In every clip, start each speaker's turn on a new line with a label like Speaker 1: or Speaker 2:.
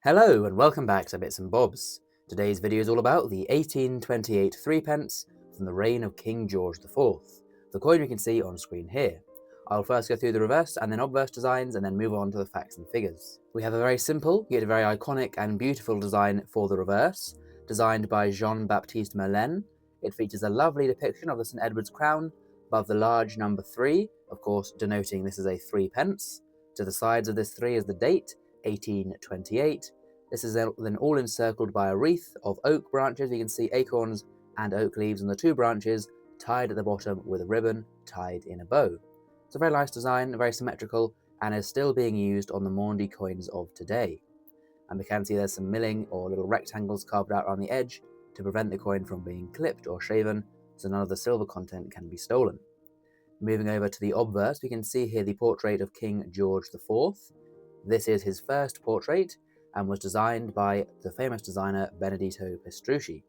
Speaker 1: Hello and welcome back to Bits and Bobs. Today's video is all about the 1828 threepence from the reign of King George IV, the coin you can see on screen here. I'll first go through the reverse and then obverse designs and then move on to the facts and figures. We have a very simple yet very iconic and beautiful design for the reverse, designed by Jean-Baptiste Merlin. It features a lovely depiction of the St Edward's crown above the large number 3, of course denoting this is a threepence. To the sides of this 3 is the date, 1828. This is then all encircled by a wreath of oak branches. You can see acorns and oak leaves on the two branches, tied at the bottom with a ribbon tied in a bow. It's a very nice design, very symmetrical, and is still being used on the Maundy coins of today. And we can see there's some milling or little rectangles carved out around the edge to prevent the coin from being clipped or shaven, so none of the silver content can be stolen. Moving over to the obverse, we can see here the portrait of King George IV. This is his first portrait and was designed by the famous designer Benedetto Pestrucci.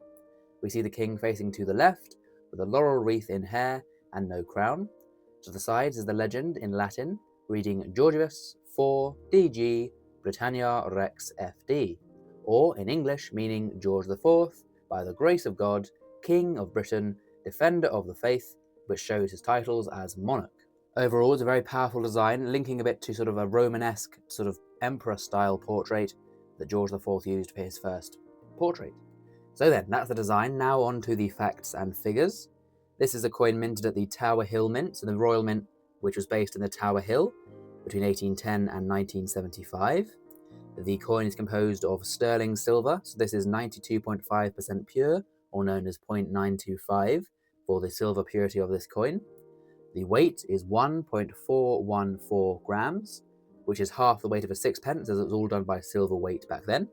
Speaker 1: We see the king facing to the left with a laurel wreath in hair and no crown. To the sides is the legend in Latin reading Georgius 4 DG Britannia Rex FD, or in English meaning George IV, by the grace of God, King of Britain, Defender of the Faith, which shows his titles as monarch. Overall, it's a very powerful design, linking a bit to sort of a Romanesque, sort of emperor-style portrait that George IV used for his first portrait. So then, that's the design. Now on to the facts and figures. This is a coin minted at the Tower Hill Mint, so the Royal Mint, which was based in the Tower Hill between 1810 and 1975. The coin is composed of sterling silver, so this is 92.5% pure, or known as 0.925 for the silver purity of this coin. The weight is 1.414 grams, which is half the weight of a sixpence, as it was all done by silver weight back then.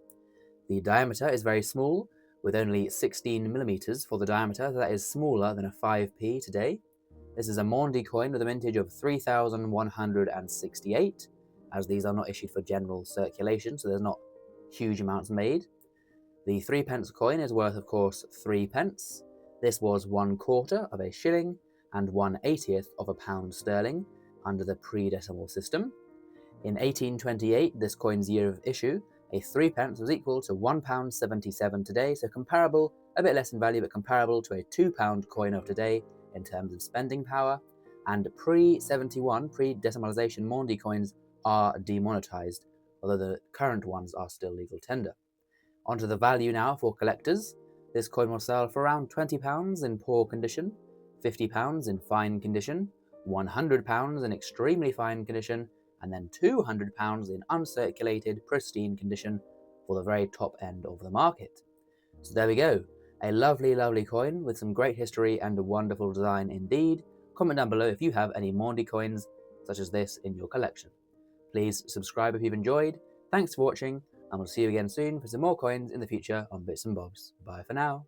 Speaker 1: The diameter is very small, with only 16 millimeters for the diameter, so that is smaller than a 5p today. This is a Maundy coin with a mintage of 3168, as these are not issued for general circulation, so there's not huge amounts made. The threepence coin is worth, of course, 3 pence. This was 1/4 of a shilling and 1/80th of a pound sterling under the pre-decimal system. In 1828, this coin's year of issue, a threepence was equal to £1.77 today, so comparable, a bit less in value, but comparable to a £2 coin of today in terms of spending power. And pre-71, pre-decimalisation Maundy coins are demonetised, although the current ones are still legal tender. Onto the value now for collectors. This coin will sell for around £20 in poor condition, £50 in fine condition, £100 in extremely fine condition, and then £200 in uncirculated, pristine condition for the very top end of the market. So there we go, a lovely, lovely coin with some great history and a wonderful design indeed. Comment down below if you have any Maundy coins such as this in your collection. Please subscribe if you've enjoyed. Thanks for watching, and we'll see you again soon for some more coins in the future on Bits and Bobs. Bye for now.